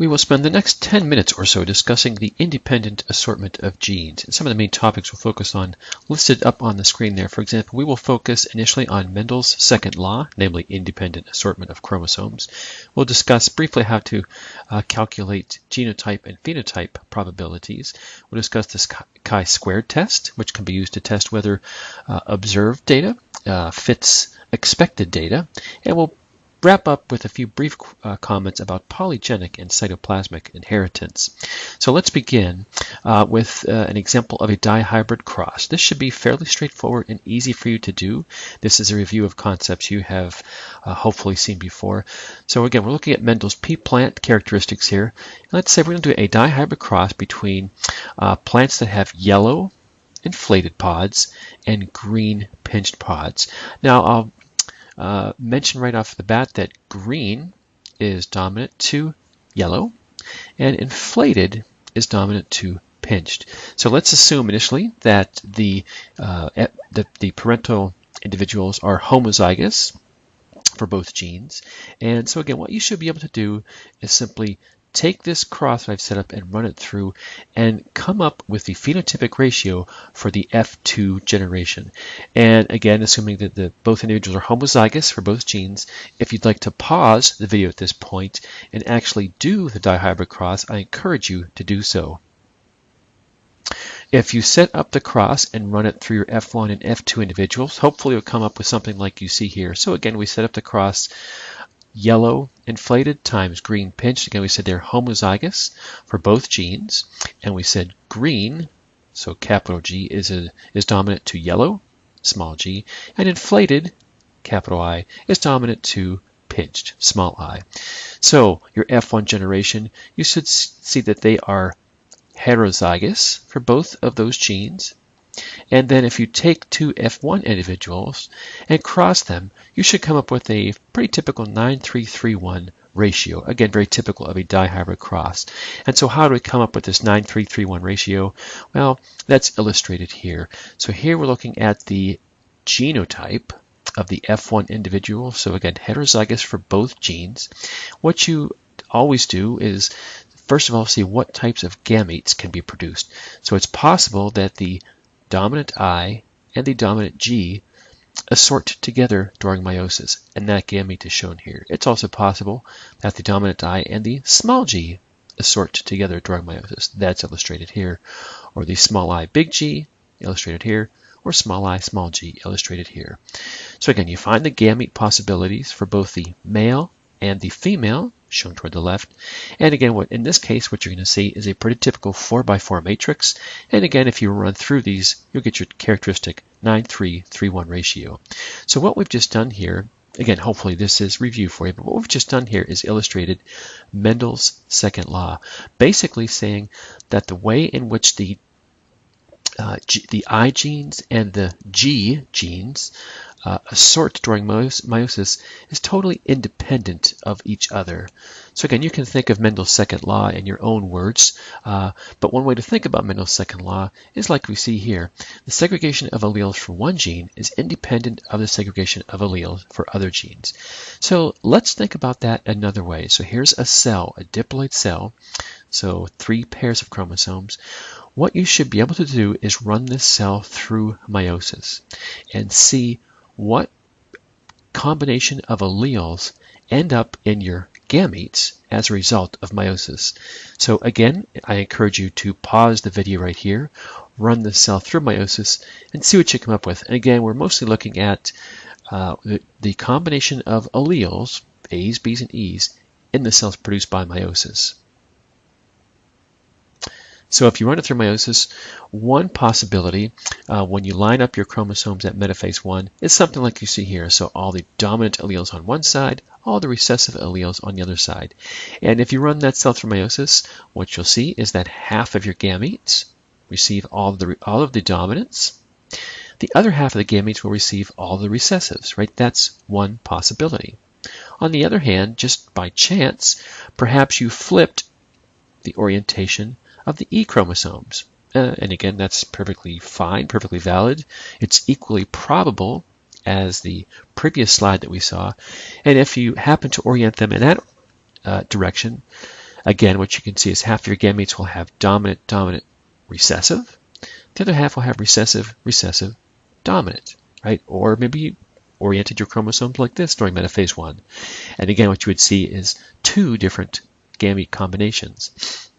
We will spend the next 10 minutes or so discussing the independent assortment of genes. And some of the main topics we'll focus on listed up on the screen there. For example, we will focus initially on Mendels' second law, namely independent assortment of chromosomes. We'll discuss briefly how to calculate genotype and phenotype probabilities. We'll discuss the Chisquared test, which can be used to test whether observed data fits expected data. And we'll wrap up with a few brief comments about polygenic and cytoplasmic inheritance. So let's begin with an example of a dihybrid cross. This should be fairly straightforward and easy for you to do. This is a review of concepts you have hopefully seen before. So again, we're looking at Mendels pea plant characteristics here. Let's say we're going to do a dihybrid cross between plants that have yellow inflated pods and green pinched pods. Now I'll mention right off the bat that green is dominant to yellow and inflated is dominant to pinched. So let's assume initially that the parental individuals are homozygous for both genes. And so again, what you should be able to do is simply take this cross that I've set up and run it through and come up with the phenotypic ratio for the F2 generation. And again, assuming that both individuals are homozygous for both genes, if you'd like to pause the video at this point and actually do the dihybrid cross, I encourage you to do so. If you set up the cross and run it through your F1 and F2 individuals, hopefully you'll come up with something like you see here. So again, we set up the cross yellow inflated times green pinched. Again, we said they're homozygous for both genes, and we said green, so capital G, is dominant to yellow, small g, and inflated, capital I, is dominant to pinched, small I. So your F1 generation, you should see that they are heterozygous for both of those genes. And then if you take two F1 individuals and cross them, you should come up with a pretty typical 9:3:1 ratio. Again, very typical of a dihybrid cross. And so how do we come up with this 9:3:1 ratio? Well, that's illustrated here. So here we're looking at the genotype of the F1 individual. So again, heterozygous for both genes. What you always do is, first of all, see what types of gametes can be produced. So it's possible that the dominant I and the dominant G assort together during meiosis, and that gamete is shown here. It's also possible that the dominant I and the small g assort together during meiosis. That's illustrated here. Or the small I big G illustrated here, or small I small g illustrated here. So again, you find the gamete possibilities for both the male and the female, shown toward the left. And again, in this case, what you're going to see is a pretty typical 4x4 matrix. And again, if you run through these, you'll get your characteristic 9:3:1 ratio. So what we've just done here, again, hopefully this is review for you, but what we've just done here is illustrated Mendels' second law, basically saying that the way in which the I genes and the G genes assort during meiosis is totally independent of each other. So again, you can think of Mendels' second law in your own words, but one way to think about Mendels' second law is like we see here. The segregation of alleles for one gene is independent of the segregation of alleles for other genes. So let's think about that another way. So here's a cell, a diploid cell, so 3 pairs of chromosomes. What you should be able to do is run this cell through meiosis and see what combination of alleles end up in your gametes as a result of meiosis. So again, I encourage you to pause the video right here, run the cell through meiosis, and see what you come up with. And again, we're mostly looking at the combination of alleles, A's, B's, and E's, in the cells produced by meiosis. So if you run it through meiosis, one possibility when you line up your chromosomes at metaphase 1 is something like you see here. So all the dominant alleles on one side, all the recessive alleles on the other side. And if you run that cell through meiosis, what you'll see is that half of your gametes receive all of the dominants. The other half of the gametes will receive all the recessives, right? That's one possibility. On the other hand, just by chance, perhaps you flipped the orientation of the E chromosomes. And again, that's perfectly fine, perfectly valid. It's equally probable as the previous slide that we saw. And if you happen to orient them in that direction, Again, what you can see is half your gametes will have dominant, dominant, recessive. The other half will have recessive, recessive, dominant, right? Or maybe you oriented your chromosomes like this during metaphase 1. And again, what you would see is 2 different gamete combinations.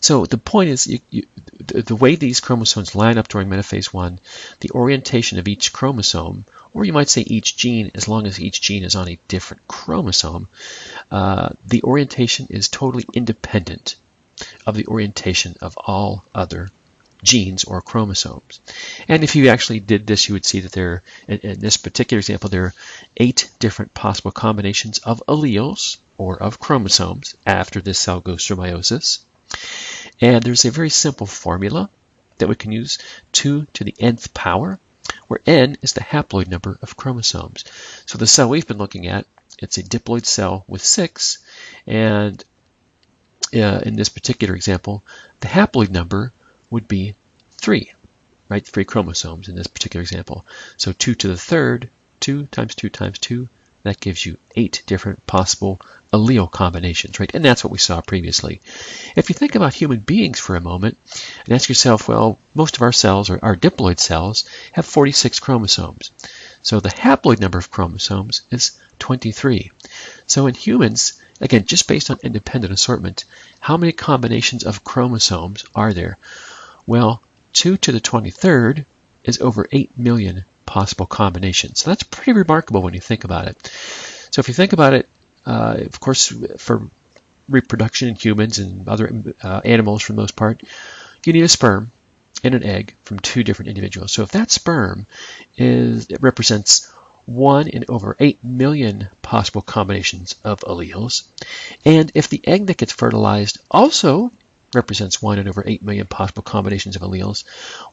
So the point is, the way these chromosomes line up during metaphase 1, the orientation of each chromosome, or you might say each gene, as long as each gene is on a different chromosome, the orientation is totally independent of the orientation of all other genes or chromosomes. And if you actually did this, you would see that there, in this particular example, there are 8 different possible combinations of alleles or of chromosomes after this cell goes through meiosis. And there's a very simple formula that we can use, 2 to the nth power, where n is the haploid number of chromosomes. So the cell we've been looking at, it's a diploid cell with 6, and in this particular example, the haploid number would be 3, right? 3 chromosomes in this particular example. So 2 to the third, 2 times 2 times 2, that gives you 8 different possible allele combinations, right? And that's what we saw previously. If you think about human beings for a moment and ask yourself, well, most of our cells, or our diploid cells, have 46 chromosomes. So the haploid number of chromosomes is 23. So in humans, again, just based on independent assortment, how many combinations of chromosomes are there? Well, 2 to the 23rd is over 8 million possible combinations. So that's pretty remarkable when you think about it. So if you think about it, of course, for reproduction in humans and other animals for the most part, you need a sperm and an egg from 2 different individuals. So if that sperm it represents 1 in over 8 million possible combinations of alleles, and if the egg that gets fertilized also represents 1 in over 8 million possible combinations of alleles,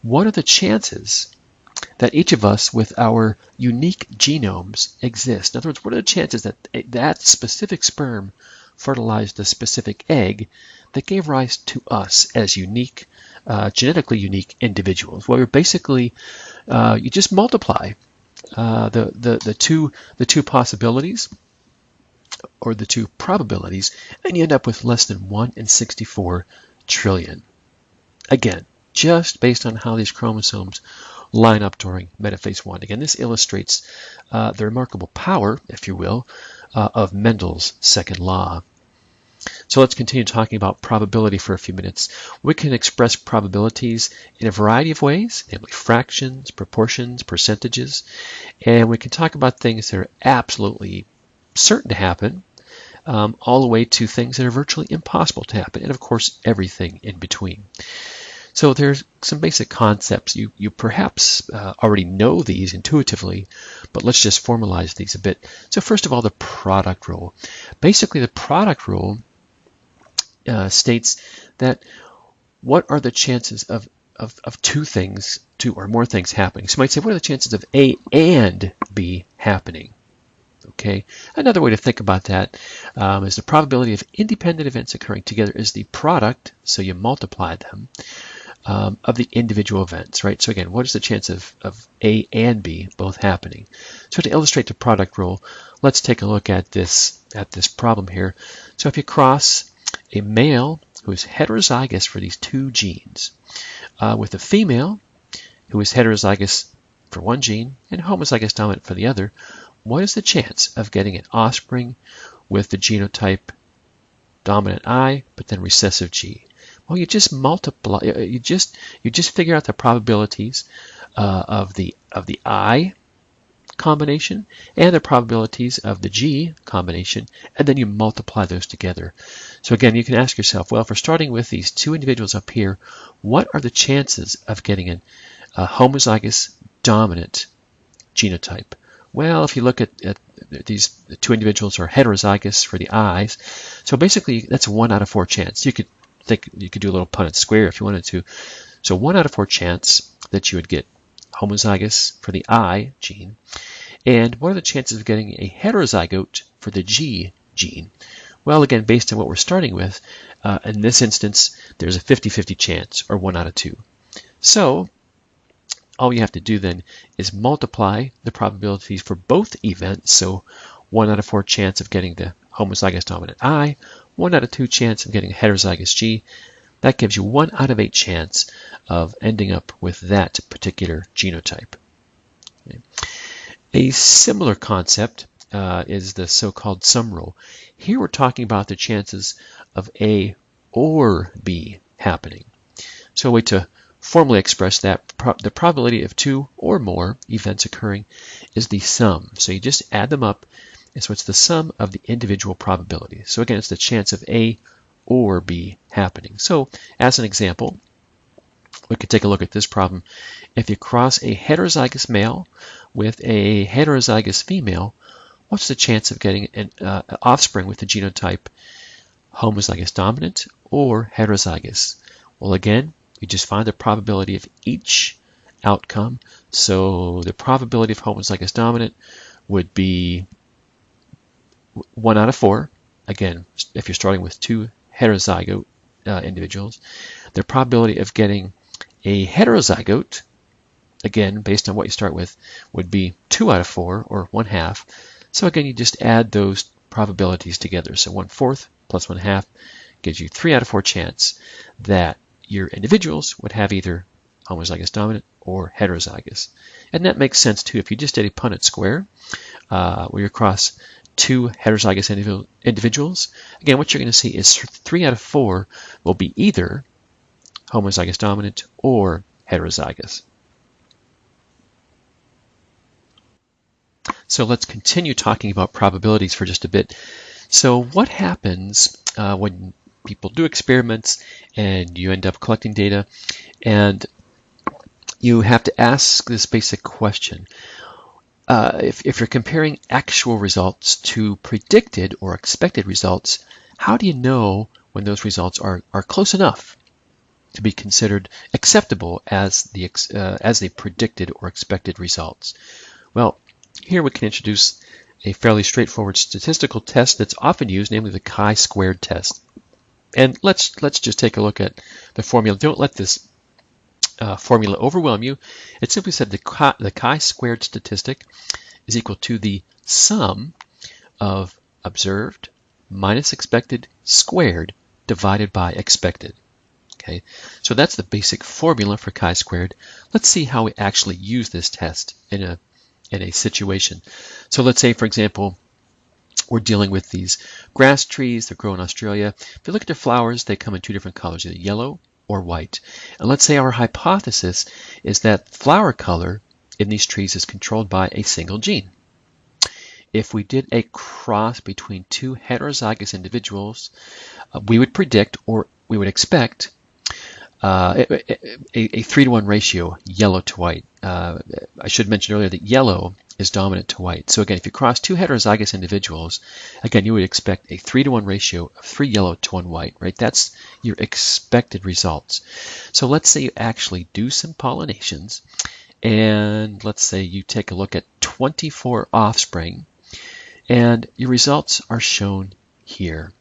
what are the chances that each of us with our unique genomes exist? In other words, what are the chances that that specific sperm fertilized a specific egg that gave rise to us as unique, genetically unique individuals? Well, you're basically, you just multiply the two possibilities, or the 2 probabilities, and you end up with less than 1 in 64 trillion. Again, just based on how these chromosomes line up during metaphase 1. Again, this illustrates the remarkable power, if you will, of Mendels' second law. So let's continue talking about probability for a few minutes. We can express probabilities in a variety of ways, namely fractions, proportions, percentages, and we can talk about things that are absolutely certain to happen, all the way to things that are virtually impossible to happen, and of course everything in between. So there's some basic concepts. You perhaps already know these intuitively, but let's just formalize these a bit. So first of all, the product rule. Basically, the product rule states that what are the chances of 2 things, 2 or more things happening? So you might say, what are the chances of A and B happening? Okay, another way to think about that is the probability of independent events occurring together is the product, so you multiply them, of the individual events, right? So again, what is the chance of A and B both happening? So to illustrate the product rule, let's take a look at this problem here. So if you cross a male who is heterozygous for these 2 genes with a female who is heterozygous for 1 gene and homozygous dominant for the other, what is the chance of getting an offspring with the genotype dominant I, but then recessive G? Well, you just multiply. You just figure out the probabilities of the I combination and the probabilities of the G combination, and then you multiply those together. So again, you can ask yourself, well, if we're starting with these 2 individuals up here, what are the chances of getting a homozygous dominant genotype? Well, if you look at these 2 individuals are heterozygous for the I's, so basically that's a 1 out of 4 chance. You could do a little Punnett square if you wanted to. So 1 out of 4 chance that you would get homozygous for the I gene. And what are the chances of getting a heterozygote for the G gene? Well, again, based on what we're starting with, in this instance, there's a 50-50 chance, or 1 out of 2. So all you have to do then is multiply the probabilities for both events. So 1 out of 4 chance of getting the homozygous dominant I, 1 out of 2 chance of getting a heterozygous G. That gives you 1 out of 8 chance of ending up with that particular genotype. Okay. A similar concept is the so-called sum rule. Here we're talking about the chances of A or B happening. So a way to formally express that, the probability of 2 or more events occurring is the sum. So you just add them up, and so it's the sum of the individual probabilities. So again, it's the chance of A or B happening. So as an example, we could take a look at this problem. If you cross a heterozygous male with a heterozygous female, what's the chance of getting an offspring with the genotype homozygous dominant or heterozygous? Well, again, you just find the probability of each outcome. So the probability of homozygous dominant would be 1 out of 4. Again, if you're starting with 2 heterozygote individuals, the probability of getting a heterozygote, again, based on what you start with, would be 2 out of 4, or 1/2. So again, you just add those probabilities together. So 1/4 plus 1/2 gives you 3 out of 4 chance that your individuals would have either homozygous dominant or heterozygous. And that makes sense too. If you just did a Punnett square, where you cross 2 heterozygous individuals, again, what you're going to see is 3 out of 4 will be either homozygous dominant or heterozygous. So let's continue talking about probabilities for just a bit. So what happens when people do experiments and you end up collecting data and you have to ask this basic question? If you're comparing actual results to predicted or expected results, how do you know when those results are close enough to be considered acceptable as the predicted or expected results? Well, here we can introduce a fairly straightforward statistical test that's often used, namely the Chisquared test. And let's just take a look at the formula. Don't let this formula overwhelm you. It simply said the Chisquared statistic is equal to the sum of observed minus expected squared divided by expected. Okay, so that's the basic formula for Chisquared. Let's see how we actually use this test in a situation. So let's say, for example, we're dealing with these grass trees that grow in Australia. If you look at their flowers, they come in 2 different colors, either yellow or white. And let's say our hypothesis is that flower color in these trees is controlled by a single gene. If we did a cross between 2 heterozygous individuals, we would predict, or we would expect, a 3-to-1 ratio, yellow to white. I should mention earlier that yellow is dominant to white. So again, if you cross 2 heterozygous individuals, again, you would expect a 3-to-1 ratio of 3 yellow to 1 white, right? That's your expected results. So let's say you actually do some pollinations, and let's say you take a look at 24 offspring, and your results are shown here.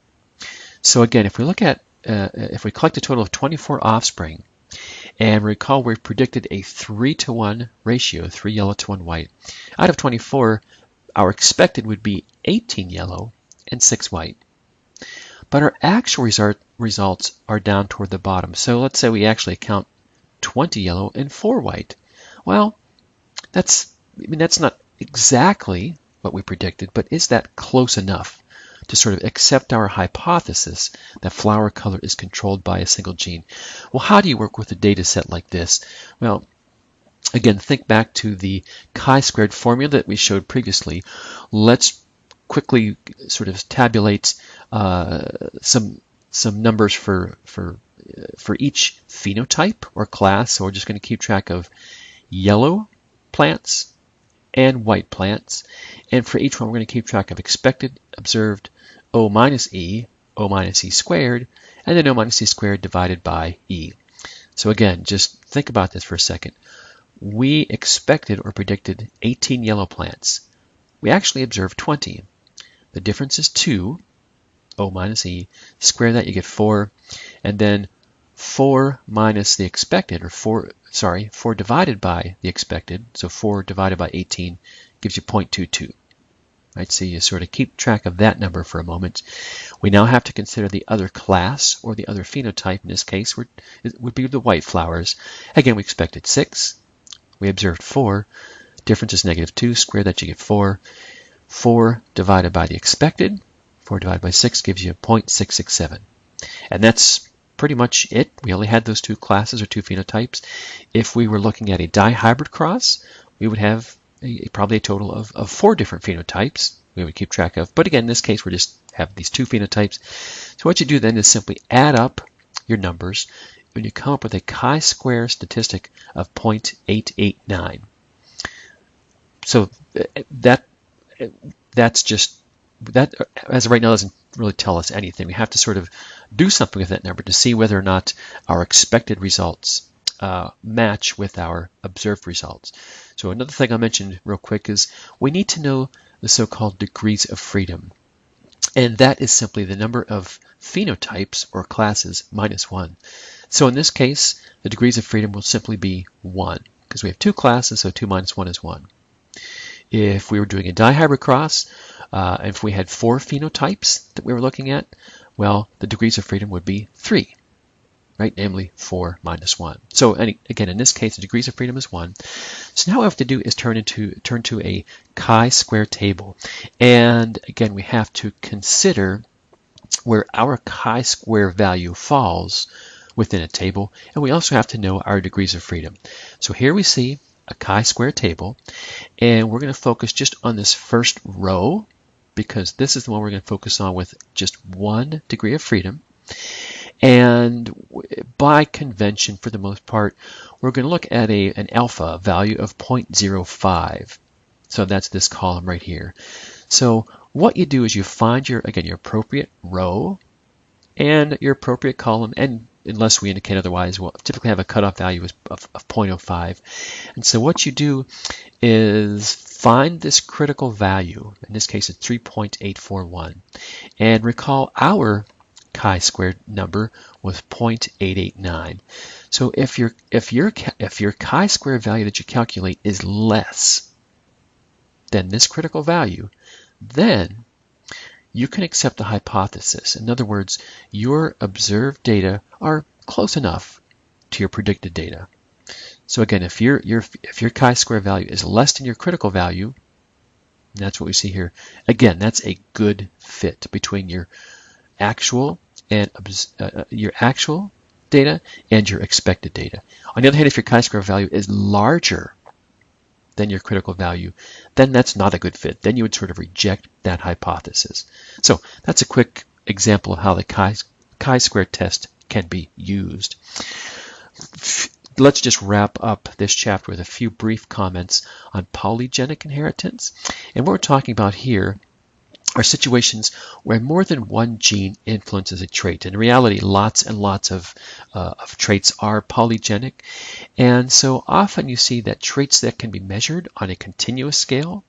So again, if we look at if we collect a total of 24 offspring, and recall we've predicted a 3-to-1 ratio, 3 yellow to 1 white, out of 24, our expected would be 18 yellow and 6 white. But our actual results are down toward the bottom. So let's say we actually count 20 yellow and 4 white. Well, that's not exactly what we predicted, but is that close enough to sort of accept our hypothesis that flower color is controlled by a single gene? Well, how do you work with a data set like this? Well, again, think back to the Chisquared formula that we showed previously. Let's quickly sort of tabulate some numbers for each phenotype or class. So we're just going to keep track of yellow plants and white plants. And for each one, we're going to keep track of expected, observed, O minus E squared, and then O minus E squared divided by E. So again, just think about this for a second. We expected or predicted 18 yellow plants. We actually observed 20. The difference is 2, O minus E. Square that, you get 4. And then 4 minus the expected, or 4 divided by the expected, so 4 divided by 18 gives you 0.22. right? So you sort of keep track of that number for a moment. We now have to consider the other class, or the other phenotype. In this case, it would be the white flowers. Again, we expected 6. We observed 4. Difference is -2. Square that, you get 4. 4 divided by the expected. 4 divided by 6 gives you 0.667. And that's pretty much it. We only had those 2 classes or 2 phenotypes. If we were looking at a dihybrid cross, we would have probably a total of 4 different phenotypes we would keep track of. But again, in this case, we just have these 2 phenotypes. So what you do then is simply add up your numbers, and you come up with a chi-square statistic of 0.889. So that's just, that as of right now doesn't really tell us anything. We have to sort of do something with that number to see whether or not our expected results match with our observed results. So another thing I mentioned real quick is we need to know the so-called degrees of freedom. And that is simply the number of phenotypes or classes minus 1. So in this case, the degrees of freedom will simply be 1, because we have 2 classes, so 2 minus 1 is 1. If we were doing a dihybrid cross, if we had 4 phenotypes that we were looking at, well, the degrees of freedom would be 3, right? Namely 4 minus 1. So again, in this case, the degrees of freedom is 1. So now what we have to do is turn to a chi-square table. And again, we have to consider where our chi-square value falls within a table, and we also have to know our degrees of freedom. So here we see a chi-square table, and we're going to focus just on this first row, because this is the one we're going to focus on with just 1 degree of freedom. And by convention, for the most part, we're going to look at an alpha value of 0.05. So that's this column right here. So what you do is you find your appropriate row and your appropriate column, and unless we indicate otherwise, we'll typically have a cutoff value of 0.05. And so what you do is find this critical value. In this case, it's 3.841. And recall our chi-squared number was 0.889. So if your chi-square value that you calculate is less than this critical value, then you can accept the hypothesis. In other words, your observed data are close enough to your predicted data. So again, if your chi-square value is less than your critical value, and that's what we see here. Again, that's a good fit between your actual data and your expected data. On the other hand, if your chi-square value is larger than your critical value, then that's not a good fit. Then you would sort of reject that hypothesis. So that's a quick example of how the chi-square test can be used. Let's just wrap up this chapter with a few brief comments on polygenic inheritance. And what we're talking about here are situations where more than one gene influences a trait. In reality, lots and lots of traits are polygenic. And so often you see that traits that can be measured on a continuous scale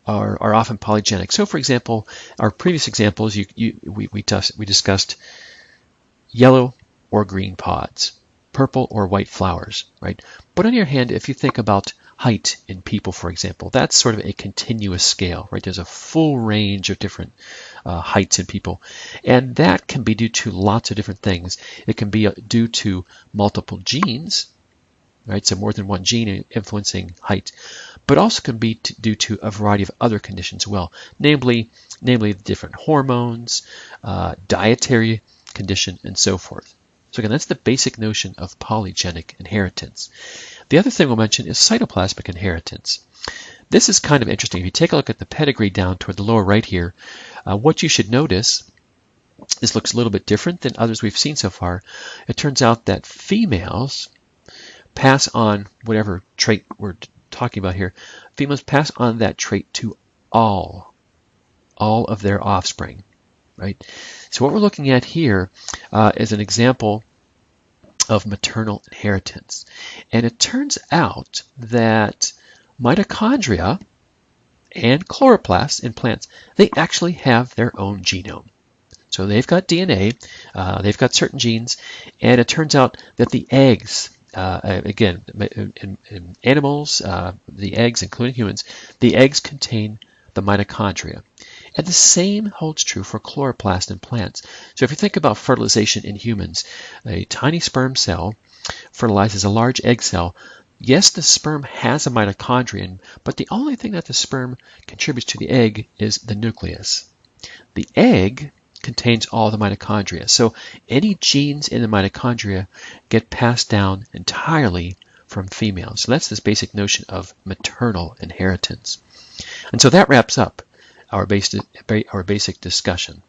are often polygenic. So for example, our previous examples, we discussed yellow or green pods, purple or white flowers, right? But on the other hand, if you think about height in people, for example, that's sort of a continuous scale, right? There's a full range of different heights in people, and that can be due to lots of different things. It can be due to multiple genes, right? So more than one gene influencing height, but also can be due to a variety of other conditions as well, namely different hormones, dietary condition, and so forth. So again, that's the basic notion of polygenic inheritance. The other thing we'll mention is cytoplasmic inheritance. This is kind of interesting. If you take a look at the pedigree down toward the lower right here, what you should notice, this looks a little bit different than others we've seen so far. It turns out that females pass on whatever trait we're talking about here. Females pass on that trait to all of their offspring, right? So what we're looking at here is an example of maternal inheritance. And it turns out that mitochondria and chloroplasts in plants, they actually have their own genome. So they've got DNA, they've got certain genes, and it turns out that the eggs, again, in animals, the eggs, including humans, the eggs contain the mitochondria. And the same holds true for chloroplast in plants. So if you think about fertilization in humans, a tiny sperm cell fertilizes a large egg cell. Yes, the sperm has a mitochondrion, but the only thing that the sperm contributes to the egg is the nucleus. The egg contains all the mitochondria. So any genes in the mitochondria get passed down entirely from females. So that's this basic notion of maternal inheritance. And so that wraps up our basic discussion.